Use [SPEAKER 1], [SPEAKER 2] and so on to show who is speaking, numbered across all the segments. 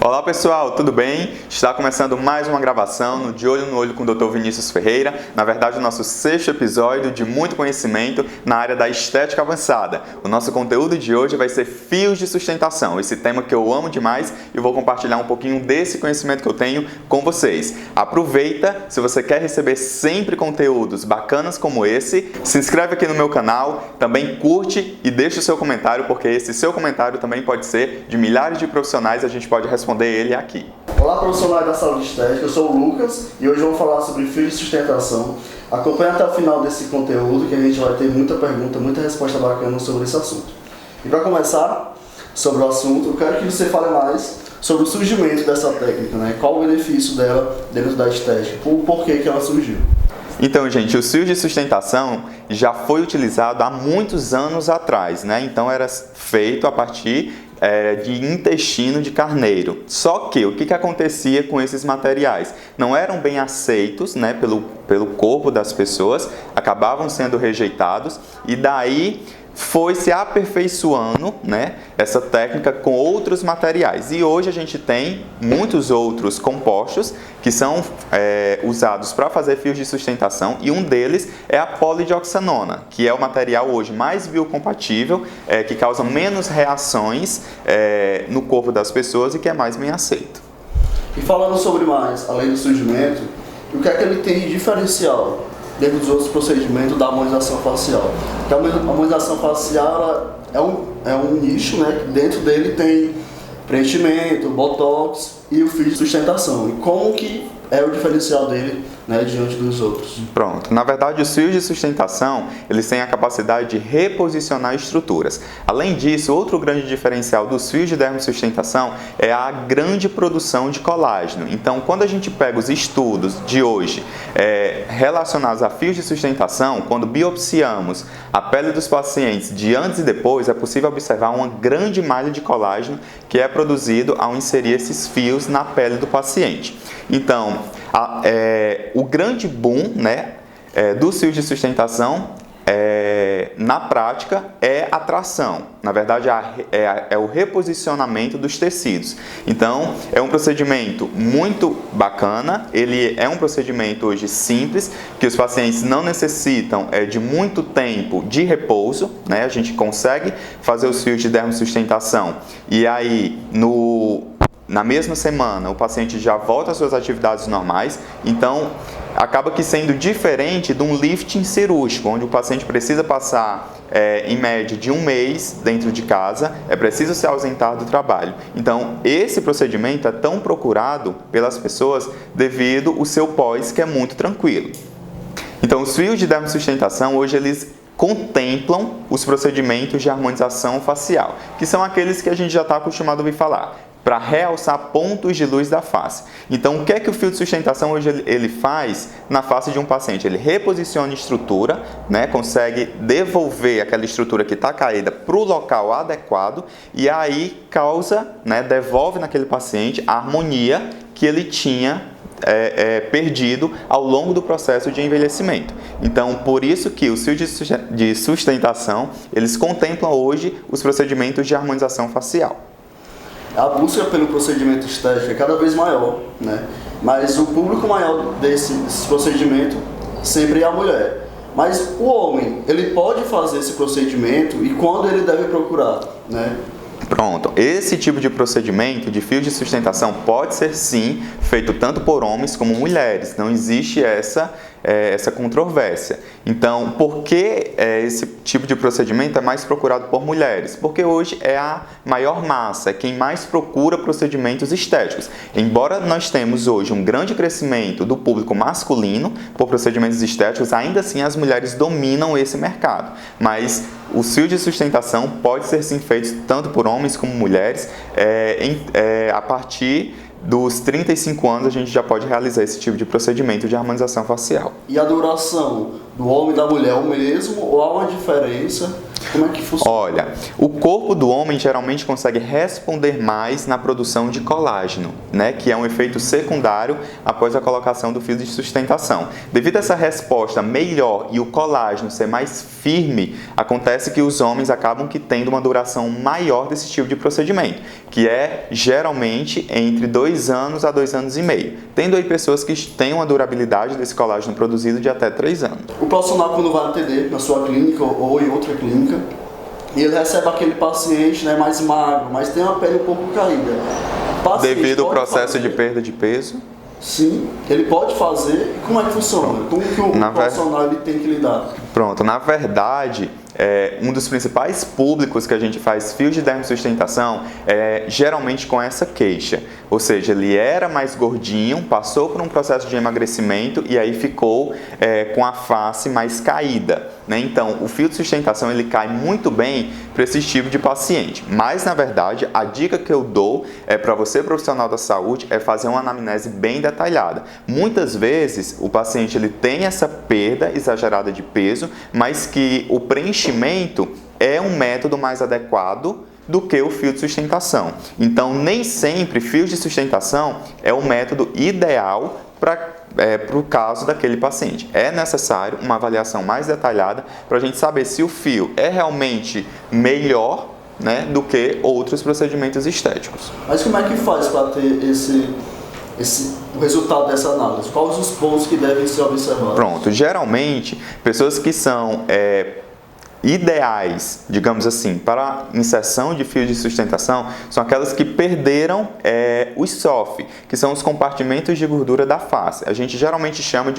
[SPEAKER 1] Olá pessoal, tudo bem? Está começando mais uma gravação no De Olho no Olho com o Dr. Vinícius Ferreira. Na verdade, o nosso 6º episódio de muito conhecimento na área da estética avançada. O nosso conteúdo de hoje vai ser fios de sustentação, esse tema que eu amo demais e vou compartilhar um pouquinho desse conhecimento que eu tenho com vocês. Aproveita, se você quer receber sempre conteúdos bacanas como esse, se inscreve aqui no meu canal, também curte e deixa o seu comentário, porque esse seu comentário também pode ser de milhares de profissionais, a gente pode responder ele aqui.
[SPEAKER 2] Olá profissionais da saúde estética, eu sou o Lucas e hoje vamos falar sobre fios de sustentação. Acompanhe até o final desse conteúdo que a gente vai ter muita pergunta, muita resposta bacana sobre esse assunto. E para começar sobre o assunto, eu quero que você fale mais sobre o surgimento dessa técnica, né? Qual o benefício dela dentro da estética, o porquê que ela surgiu.
[SPEAKER 1] Então, gente, o fio de sustentação já foi utilizado há muitos anos atrás, né? Então era feito a partir de intestino de carneiro. Só que o que acontecia com esses materiais? Não eram bem aceitos, né, pelo corpo das pessoas, acabavam sendo rejeitados e daí foi se aperfeiçoando, né, essa técnica com outros materiais. E hoje a gente tem muitos outros compostos que são usados para fazer fios de sustentação e um deles é a polidioxanona, que é o material hoje mais biocompatível, que causa menos reações no corpo das pessoas e que é mais bem aceito.
[SPEAKER 2] E falando sobre mais, além do surgimento, o que é que ele tem de diferencial dentro dos outros procedimentos da harmonização facial? Porque a harmonização facial é um nicho, né, que dentro dele tem preenchimento, botox e o fio de sustentação. E como que é o diferencial dele, né, diante dos outros?
[SPEAKER 1] Pronto. Na verdade, os fios de sustentação, eles têm a capacidade de reposicionar estruturas. Além disso, outro grande diferencial dos fios de dermosustentação é a grande produção de colágeno. Então, quando a gente pega os estudos de hoje relacionados a fios de sustentação, quando biopsiamos a pele dos pacientes de antes e depois, é possível observar uma grande malha de colágeno que é produzido ao inserir esses fios na pele do paciente. Então, o grande boom, né, dos fios de sustentação na prática é a tração. Na verdade, é o reposicionamento dos tecidos. Então, é um procedimento muito bacana. Ele é um procedimento hoje simples, que os pacientes não necessitam de muito tempo de repouso, né? A gente consegue fazer os fios de dermosustentação e aí na mesma semana, o paciente já volta às suas atividades normais, então acaba que sendo diferente de um lifting cirúrgico, onde o paciente precisa passar, em média, de 1 mês dentro de casa, é preciso se ausentar do trabalho. Então, esse procedimento é tão procurado pelas pessoas devido ao seu pós, que é muito tranquilo. Então, os fios de dermosustentação, hoje, eles contemplam os procedimentos de harmonização facial, que são aqueles que a gente já está acostumado a ouvir falar, para realçar pontos de luz da face. Então, o que é que o fio de sustentação hoje ele faz na face de um paciente? Ele reposiciona a estrutura, né, consegue devolver aquela estrutura que está caída para o local adequado e aí causa, né, devolve naquele paciente a harmonia que ele tinha perdido ao longo do processo de envelhecimento. Então, por isso que os fios de sustentação, eles contemplam hoje os procedimentos de harmonização facial.
[SPEAKER 2] A busca pelo procedimento estético é cada vez maior, né? Mas o público maior desse procedimento sempre é a mulher. Mas o homem, ele pode fazer esse procedimento e quando ele deve procurar, né?
[SPEAKER 1] Pronto, esse tipo de procedimento de fio de sustentação pode ser sim feito tanto por homens como mulheres, não existe essa controvérsia. Então, por que esse tipo de procedimento é mais procurado por mulheres? Porque hoje é a maior massa, é quem mais procura procedimentos estéticos. Embora nós temos hoje um grande crescimento do público masculino por procedimentos estéticos, ainda assim as mulheres dominam esse mercado. Mas o fio de sustentação pode ser sim feito tanto por homens como mulheres. A partir dos 35 anos a gente já pode realizar esse tipo de procedimento de harmonização facial.
[SPEAKER 2] E a duração do homem e da mulher é o mesmo ou há uma diferença? Como é que funciona?
[SPEAKER 1] Olha, o corpo do homem geralmente consegue responder mais na produção de colágeno, né, que é um efeito secundário após a colocação do fio de sustentação. Devido a essa resposta melhor e o colágeno ser mais firme, acontece que os homens acabam que tendo uma duração maior desse tipo de procedimento, que é geralmente entre 2 anos a 2 anos e meio, tendo aí pessoas que têm uma durabilidade desse colágeno produzido de até 3 anos.
[SPEAKER 2] O profissional, quando vai atender na sua clínica ou em outra clínica, e ele recebe aquele paciente, né, mais magro, mas tem uma pele um pouco caída.
[SPEAKER 1] Devido ao processo de perda de peso?
[SPEAKER 2] Sim, ele pode fazer. E como é que funciona? Como que o profissional ele tem que lidar?
[SPEAKER 1] Pronto, na verdade, um dos principais públicos que a gente faz fios de dermosustentação é geralmente com essa queixa. Ou seja, ele era mais gordinho, passou por um processo de emagrecimento e aí ficou com a face mais caída, né? Então, o fio de sustentação ele cai muito bem para esse tipo de paciente. Mas, na verdade, a dica que eu dou para você, profissional da saúde, é fazer uma anamnese bem detalhada. Muitas vezes, o paciente ele tem essa perda exagerada de peso, mas que o preenchimento é um método mais adequado do que o fio de sustentação. Então, nem sempre fios de sustentação é o método ideal para o caso daquele paciente. É necessário uma avaliação mais detalhada para a gente saber se o fio é realmente melhor, né, do que outros procedimentos estéticos.
[SPEAKER 2] Mas como é que faz para ter o resultado dessa análise? Quais os pontos que devem ser observados?
[SPEAKER 1] Pronto, geralmente, pessoas que são ideais, digamos assim, para inserção de fios de sustentação são aquelas que perderam o ESOF, que são os compartimentos de gordura da face. A gente geralmente chama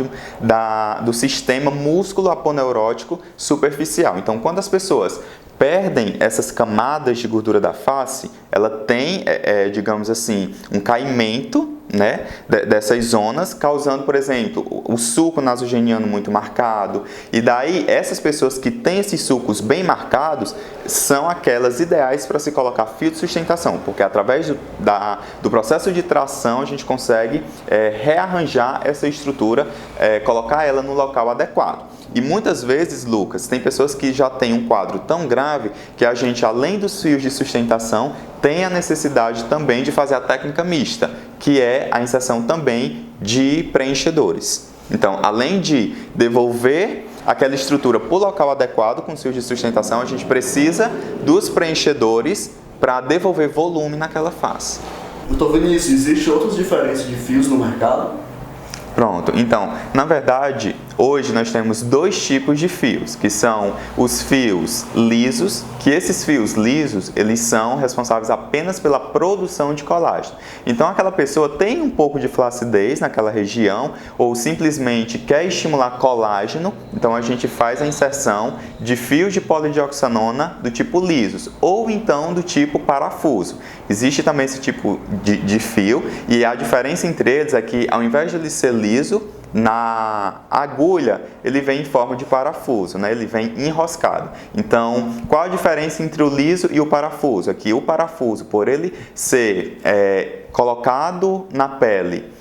[SPEAKER 1] do sistema músculo-aponeurótico superficial. Então, quando as pessoas perdem essas camadas de gordura da face, ela tem, digamos assim, um caimento, né, dessas zonas, causando, por exemplo, o sulco nasogeniano muito marcado. E daí, essas pessoas que têm esses sulcos bem marcados são aquelas ideais para se colocar fio de sustentação, porque através do processo de tração a gente consegue rearranjar essa estrutura, colocar ela no local adequado. E muitas vezes, Lucas, tem pessoas que já têm um quadro tão grave que a gente, além dos fios de sustentação, tem a necessidade também de fazer a técnica mista, que é a inserção também de preenchedores. Então, além de devolver aquela estrutura para o local adequado com os fios de sustentação, a gente precisa dos preenchedores para devolver volume naquela face.
[SPEAKER 2] Doutor Vinícius, existem outras diferenças de fios no mercado?
[SPEAKER 1] Pronto, então, na verdade, hoje nós temos 2 tipos de fios, que são os fios lisos, que esses fios lisos, eles são responsáveis apenas pela produção de colágeno. Então, aquela pessoa tem um pouco de flacidez naquela região, ou simplesmente quer estimular colágeno, então a gente faz a inserção de fios de polidioxanona do tipo lisos, ou então do tipo parafuso. Existe também esse tipo de fio, e a diferença entre eles é que, ao invés de ele ser liso, na agulha ele vem em forma de parafuso, né? Ele vem enroscado. Então, qual a diferença entre o liso e o parafuso? Aqui, o parafuso, por ele ser colocado na pele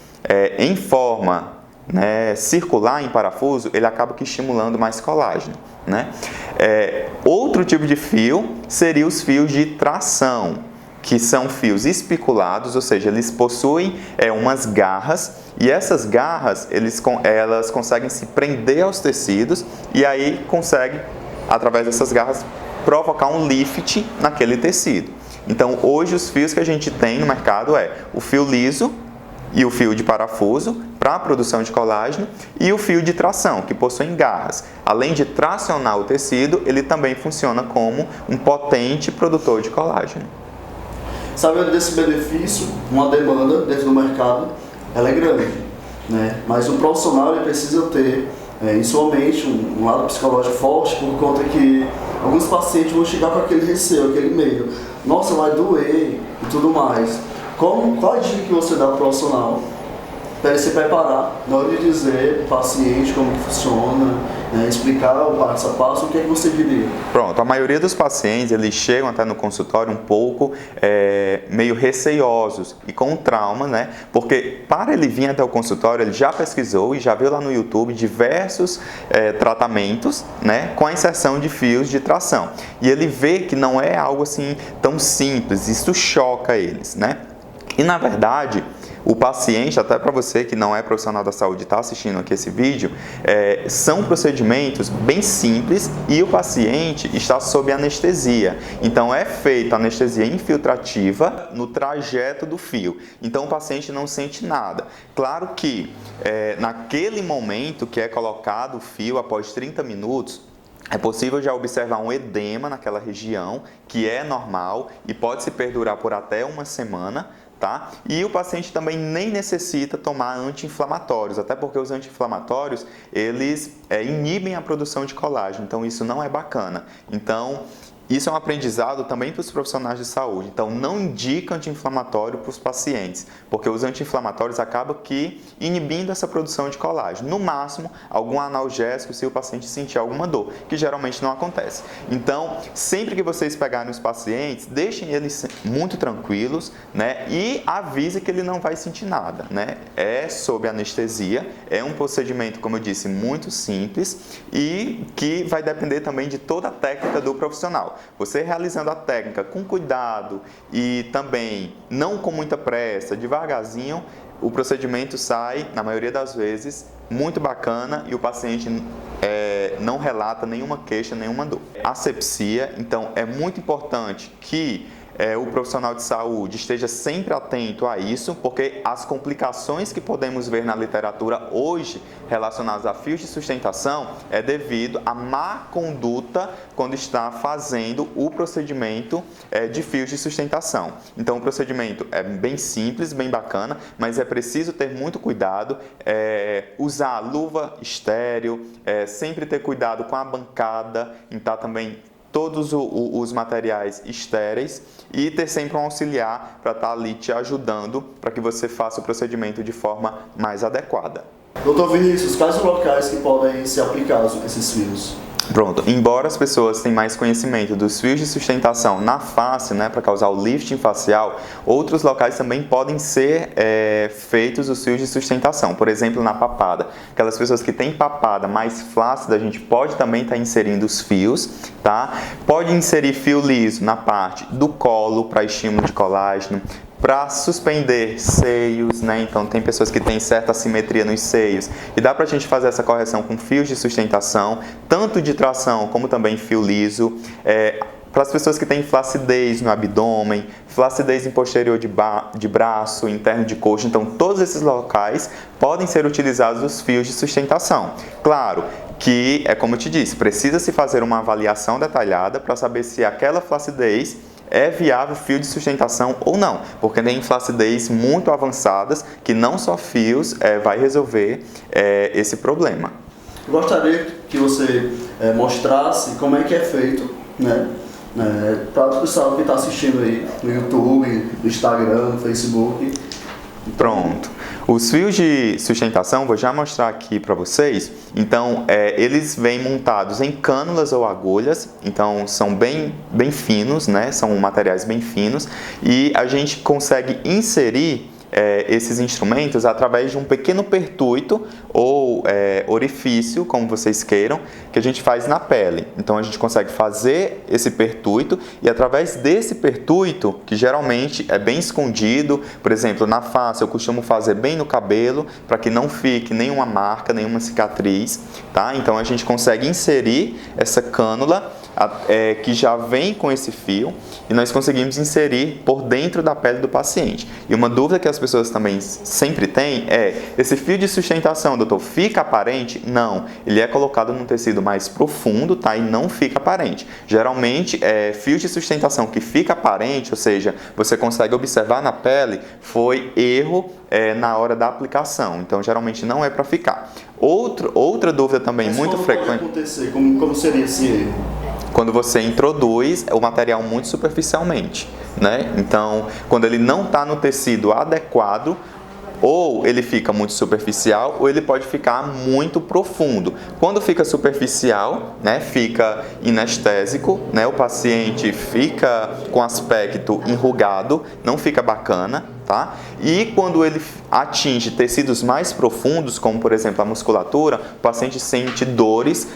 [SPEAKER 1] em forma, né, circular em parafuso, ele acaba que estimulando mais colágeno, né? Outro tipo de fio seria os fios de tração, que são fios espiculados, ou seja, eles possuem umas garras, e essas garras elas conseguem se prender aos tecidos e aí conseguem, através dessas garras, provocar um lift naquele tecido. Então, hoje os fios que a gente tem no mercado o fio liso e o fio de parafuso para a produção de colágeno e o fio de tração, que possui garras. Além de tracionar o tecido, ele também funciona como um potente produtor de colágeno.
[SPEAKER 2] Sabendo desse benefício, uma demanda dentro do mercado, ela é grande, né? Mas o profissional ele precisa ter em sua mente um lado psicológico forte, por conta que alguns pacientes vão chegar com aquele receio, aquele medo. Nossa, vai doer e tudo mais. Qual a dica que você dá para o profissional para ele se preparar na hora de dizer para o paciente como que funciona explicar o passo a passo, o que é que você diria?
[SPEAKER 1] Pronto, a maioria dos pacientes, eles chegam até no consultório um pouco meio receiosos e com trauma, né? Porque para ele vir até o consultório, ele já pesquisou e já viu lá no YouTube diversos tratamentos, né? Com a inserção de fios de tração. E ele vê que não é algo assim tão simples, isso choca eles, né? E na verdade, o paciente, até para você que não é profissional da saúde e está assistindo aqui esse vídeo, são procedimentos bem simples e o paciente está sob anestesia. Então é feita anestesia infiltrativa no trajeto do fio. Então o paciente não sente nada. Claro que naquele momento que é colocado o fio após 30 minutos, é possível já observar um edema naquela região, que é normal e pode se perdurar por até uma semana. Tá? E o paciente também nem necessita tomar anti-inflamatórios, até porque os anti-inflamatórios, eles inibem a produção de colágeno, então isso não é bacana. Então, isso é um aprendizado também para os profissionais de saúde. Então, não indica anti-inflamatório para os pacientes, porque os anti-inflamatórios acabam inibindo essa produção de colágeno. No máximo, algum analgésico se o paciente sentir alguma dor, que geralmente não acontece. Então, sempre que vocês pegarem os pacientes, deixem eles muito tranquilos, né? E avise que ele não vai sentir nada, né? É sob anestesia, é um procedimento, como eu disse, muito simples e que vai depender também de toda a técnica do profissional. Você realizando a técnica com cuidado e também não com muita pressa, devagarzinho, o procedimento sai, na maioria das vezes, muito bacana e o paciente não relata nenhuma queixa, nenhuma dor. Asepsia, então, é muito importante que o profissional de saúde esteja sempre atento a isso, porque as complicações que podemos ver na literatura hoje relacionadas a fios de sustentação é devido à má conduta quando está fazendo o procedimento de fios de sustentação. Então o procedimento é bem simples, bem bacana, mas é preciso ter muito cuidado, usar luva estéril, sempre ter cuidado com a bancada, então também todos os materiais estéreis e ter sempre um auxiliar para estar ali te ajudando para que você faça o procedimento de forma mais adequada.
[SPEAKER 2] Doutor Vinícius, quais os locais que podem ser aplicados esses fios?
[SPEAKER 1] Pronto, embora as pessoas tenham mais conhecimento dos fios de sustentação na face, né, para causar o lifting facial, outros locais também podem ser feitos os fios de sustentação, por exemplo, na papada. Aquelas pessoas que têm papada mais flácida, a gente pode também estar inserindo os fios, tá? Pode inserir fio liso na parte do colo para estímulo de colágeno, para suspender seios, né? Então tem pessoas que têm certa assimetria nos seios e dá para a gente fazer essa correção com fios de sustentação, tanto de tração como também fio liso. Para as pessoas que têm flacidez no abdômen, flacidez em posterior de braço, interno de coxa, então todos esses locais podem ser utilizados os fios de sustentação. Claro que, como eu te disse, precisa se fazer uma avaliação detalhada para saber se aquela flacidez é viável fio de sustentação ou não, porque tem flacidez muito avançadas que não só fios vai resolver esse problema.
[SPEAKER 2] Eu gostaria que você mostrasse como é que é feito, né? Para o pessoal que está assistindo aí no YouTube, no Instagram, no Facebook.
[SPEAKER 1] Pronto. Os fios de sustentação, vou já mostrar aqui para vocês. Então, eles vêm montados em cânulas ou agulhas, então são bem finos, né? São materiais bem finos e a gente consegue inserir esses instrumentos através de um pequeno pertuito ou orifício, como vocês queiram, que a gente faz na pele. Então a gente consegue fazer esse pertuito e através desse pertuito, que geralmente é bem escondido, por exemplo, na face eu costumo fazer bem no cabelo, para que não fique nenhuma marca, nenhuma cicatriz, tá? Então a gente consegue inserir essa cânula que já vem com esse fio e nós conseguimos inserir por dentro da pele do paciente. E uma dúvida que as pessoas também sempre têm esse fio de sustentação, doutor, fica aparente? Não, ele é colocado num tecido mais profundo, tá? E não fica aparente. Geralmente, fio de sustentação que fica aparente, ou seja, você consegue observar na pele, foi erro na hora da aplicação. Então, geralmente não é para ficar. Outra dúvida também muito frequente.
[SPEAKER 2] Pode acontecer? Como seria esse erro?
[SPEAKER 1] Quando você introduz o material muito superficialmente, né? Então, quando ele não está no tecido adequado Ou ele fica muito superficial, ou ele pode ficar muito profundo. Quando fica superficial, né, fica inestésico, né, o paciente fica com aspecto enrugado, não fica bacana, tá? E quando ele atinge tecidos mais profundos, como por exemplo a musculatura, o paciente sente dores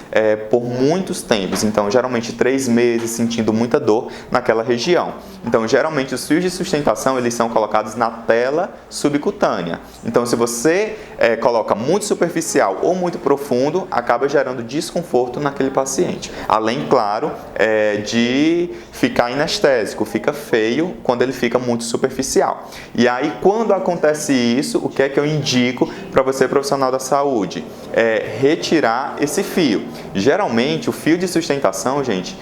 [SPEAKER 1] por muitos tempos. Então, geralmente 3 meses sentindo muita dor naquela região. Então, geralmente os fios de sustentação eles são colocados na tela subcutânea. Então, se você coloca muito superficial ou muito profundo, acaba gerando desconforto naquele paciente. Além, claro, de ficar inestésico, fica feio quando ele fica muito superficial. E aí, quando acontece isso, o que é que eu indico para você, profissional da saúde? Retirar esse fio. Geralmente, o fio de sustentação, gente,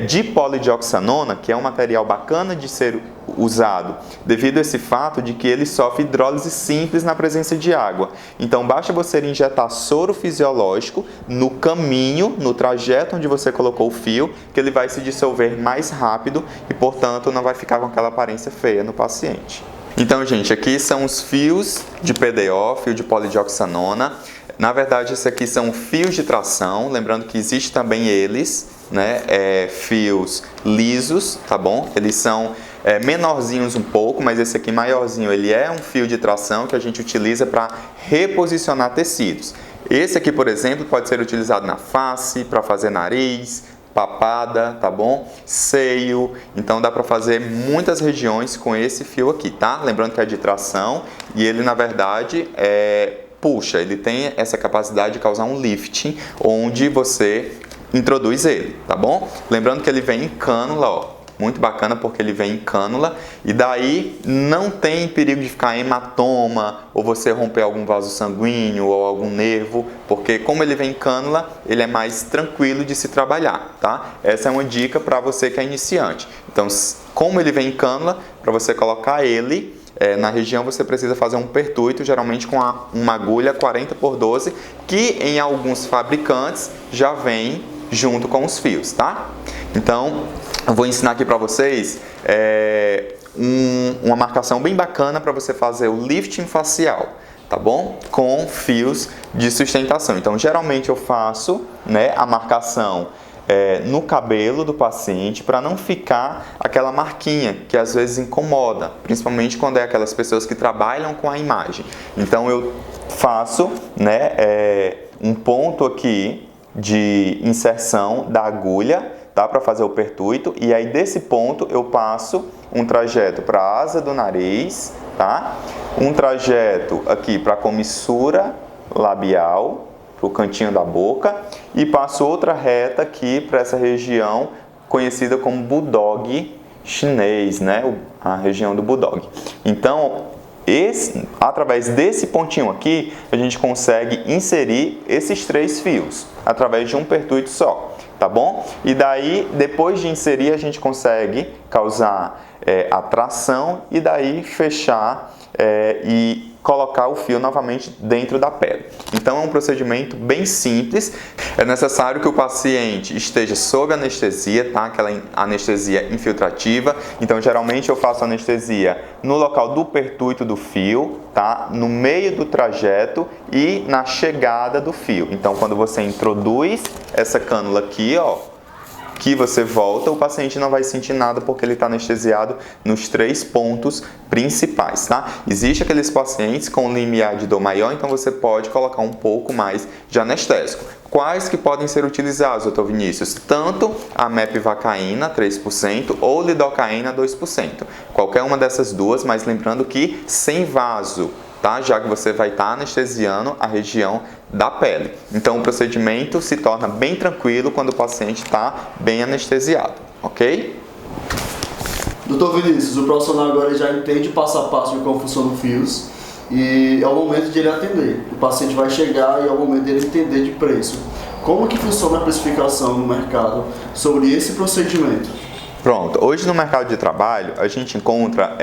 [SPEAKER 1] de polidioxanona, que é um material bacana de ser usado, devido a esse fato de que ele sofre hidrólise simples na presença de água. Então, basta você injetar soro fisiológico no caminho, no trajeto onde você colocou o fio, que ele vai se dissolver mais rápido e, portanto, não vai ficar com aquela aparência feia no paciente. Então, gente, aqui são os fios de PDO, fio de polidioxanona. Na verdade, esses aqui são fios de tração, lembrando que existe também eles, né, fios lisos, tá bom? Eles são menorzinhos um pouco, mas esse aqui maiorzinho, ele é um fio de tração que a gente utiliza para reposicionar tecidos. Esse aqui, por exemplo, pode ser utilizado na face, para fazer nariz, papada, tá bom? Seio, então dá para fazer muitas regiões com esse fio aqui, tá? Lembrando que é de tração e ele, na verdade, puxa, ele tem essa capacidade de causar um lifting onde você introduz ele, tá bom? Lembrando que ele vem em cânula, ó, muito bacana porque ele vem em cânula e daí não tem perigo de ficar hematoma ou você romper algum vaso sanguíneo ou algum nervo, porque como ele vem em cânula, ele é mais tranquilo de se trabalhar, tá? Essa é uma dica para você que é iniciante. Então, como ele vem em cânula, para você colocar ele na região você precisa fazer um pertuito, geralmente com uma agulha 40x12, que em alguns fabricantes já vem junto com os fios, tá? Então, eu vou ensinar aqui para vocês uma marcação bem bacana para você fazer o lifting facial, tá bom? Com fios de sustentação. Então, geralmente eu faço, né, a marcação no cabelo do paciente para não ficar aquela marquinha que às vezes incomoda, principalmente quando é aquelas pessoas que trabalham com a imagem. Então, eu faço, né, um ponto aqui de inserção da agulha, tá, para fazer o pertuito, e aí desse ponto eu passo um trajeto para a asa do nariz, tá? Um trajeto aqui para a comissura labial, para o cantinho da boca, e passo outra reta aqui para essa região conhecida como bulldog chinês, né? A região do bulldog. Então, através desse pontinho aqui, a gente consegue inserir esses 3 fios, através de um pertuito só, tá bom? E daí, depois de inserir, a gente consegue causar a tração e daí fechar e colocar o fio novamente dentro da pele. Então é um procedimento bem simples. É necessário que o paciente esteja sob anestesia, tá? Aquela anestesia infiltrativa. Então geralmente eu faço anestesia no local do pertuito do fio, tá? No meio do trajeto e na chegada do fio. Então quando você introduz essa cânula aqui, ó, que você volta, o paciente não vai sentir nada porque ele está anestesiado nos 3 pontos principais, tá? Existe aqueles pacientes com limiar de dor maior, então você pode colocar um pouco mais de anestésico. Quais que podem ser utilizados, doutor Vinícius? Tanto a mepivaccaína 3% ou lidocaína 2%. Qualquer uma dessas duas, mas lembrando que sem vaso, tá? Já que você vai estar anestesiando a região da pele. Então o procedimento se torna bem tranquilo quando o paciente está bem anestesiado, ok?
[SPEAKER 2] Doutor Vinícius, o profissional agora já entende passo a passo de como funcionam os fios e é o momento de ele atender. O paciente vai chegar e é o momento dele entender de preço. Como que funciona a precificação no mercado sobre esse procedimento?
[SPEAKER 1] Pronto, hoje no mercado de trabalho a gente encontra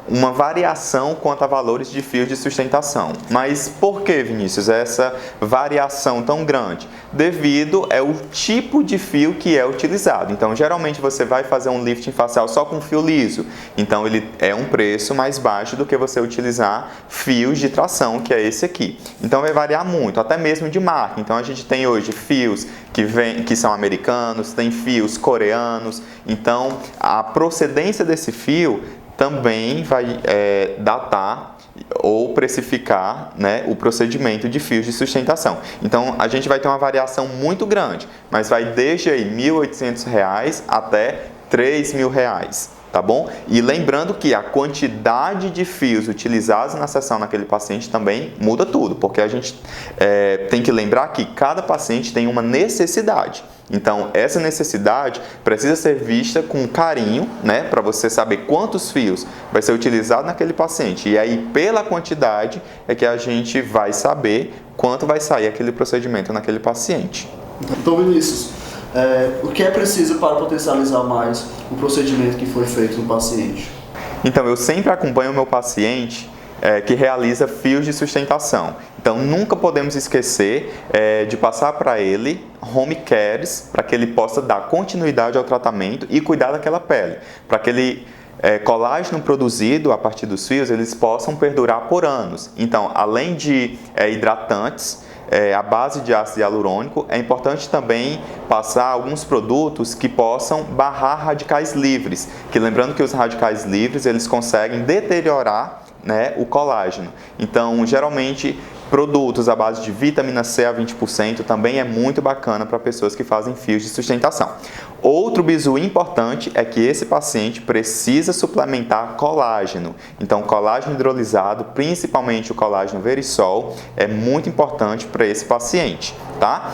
[SPEAKER 1] uma variação quanto a valores de fios de sustentação. Mas por que, Vinícius, essa variação tão grande? Devido ao tipo de fio que é utilizado. Então, geralmente você vai fazer um lifting facial só com fio liso. Então, ele é um preço mais baixo do que você utilizar fios de tração, que é esse aqui. Então, vai variar muito, até mesmo de marca. Então, a gente tem hoje fios que são americanos, tem fios coreanos. Então, a procedência desse fio também vai datar ou precificar, né, o procedimento de fios de sustentação. Então, a gente vai ter uma variação muito grande, mas vai desde aí R$ 1.800 até R$ 3.000. Tá bom? E lembrando que a quantidade de fios utilizados na sessão naquele paciente também muda tudo, porque a gente tem que lembrar que cada paciente tem uma necessidade. Então, essa necessidade precisa ser vista com carinho, né, para você saber quantos fios vai ser utilizado naquele paciente. E aí, pela quantidade, é que a gente vai saber quanto vai sair aquele procedimento naquele paciente.
[SPEAKER 2] Então, Vinícius, o que é preciso para potencializar mais o procedimento que foi feito no paciente?
[SPEAKER 1] Então, eu sempre acompanho o meu paciente que realiza fios de sustentação. Então, nunca podemos esquecer de passar para ele home cares, para que ele possa dar continuidade ao tratamento e cuidar daquela pele, para que ele colágeno produzido a partir dos fios, eles possam perdurar por anos. Então, além de hidratantes, a base de ácido hialurônico, é importante também passar alguns produtos que possam barrar radicais livres, que lembrando que os radicais livres, eles conseguem deteriorar, né, o colágeno. Então, geralmente, produtos à base de vitamina C a 20% também é muito bacana para pessoas que fazem fios de sustentação. Outro bizu importante é que esse paciente precisa suplementar colágeno. Então, colágeno hidrolisado, principalmente o colágeno Verisol, é muito importante para esse paciente, tá?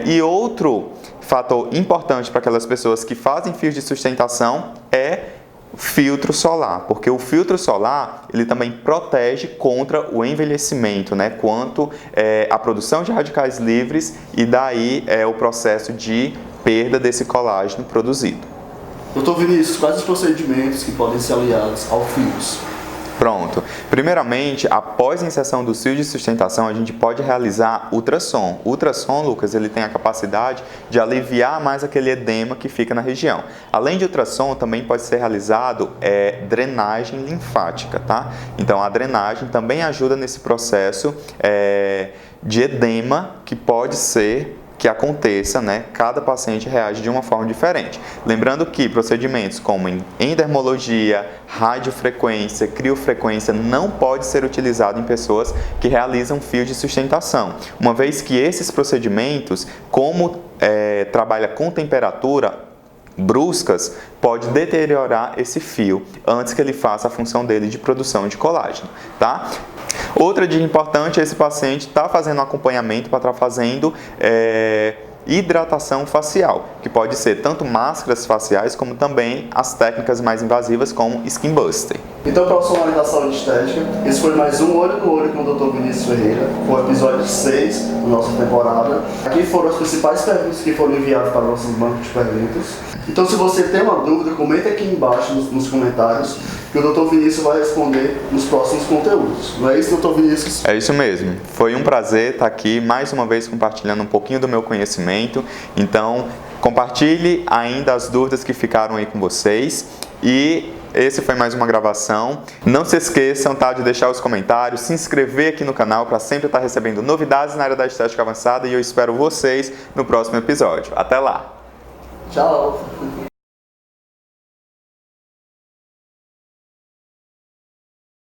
[SPEAKER 1] E outro fator importante para aquelas pessoas que fazem fios de sustentação é filtro solar, porque o filtro solar ele também protege contra o envelhecimento, né? Quanto a produção de radicais livres e daí o processo de perda desse colágeno produzido.
[SPEAKER 2] Dr. Vinícius, quais os procedimentos que podem ser aliados ao fios?
[SPEAKER 1] Pronto. Primeiramente, após a inserção do fio de sustentação, a gente pode realizar ultrassom. O ultrassom, Lucas, ele tem a capacidade de aliviar mais aquele edema que fica na região. Além de ultrassom, também pode ser realizado drenagem linfática, tá? Então, a drenagem também ajuda nesse processo de edema que aconteça, né? Cada paciente reage de uma forma diferente. Lembrando que procedimentos como endermologia, radiofrequência, criofrequência não pode ser utilizado em pessoas que realizam fio de sustentação, uma vez que esses procedimentos, como trabalha com temperatura bruscas, pode deteriorar esse fio antes que ele faça a função dele de produção de colágeno, tá? Outra dica importante é esse paciente estar fazendo acompanhamento para estar fazendo hidratação facial, que pode ser tanto máscaras faciais como também as técnicas mais invasivas como Skin Buster.
[SPEAKER 2] Então, profissionais da saúde estética, esse foi mais um Olho no Olho com o Dr. Vinícius Ferreira, o episódio 6 da nossa temporada. Aqui foram as principais perguntas que foram enviadas para o nosso banco de perguntas. Então, se você tem uma dúvida, comenta aqui embaixo nos comentários que o Dr. Vinícius vai responder nos próximos conteúdos. Não é isso, Dr. Vinícius?
[SPEAKER 1] É isso mesmo. Foi um prazer estar aqui mais uma vez compartilhando um pouquinho do meu conhecimento. Então, compartilhe ainda as dúvidas que ficaram aí com vocês. E esse foi mais uma gravação. Não se esqueçam, tá, de deixar os comentários, se inscrever aqui no canal para sempre estar recebendo novidades na área da estética avançada. E eu espero vocês no próximo episódio. Até lá!
[SPEAKER 2] Tchau!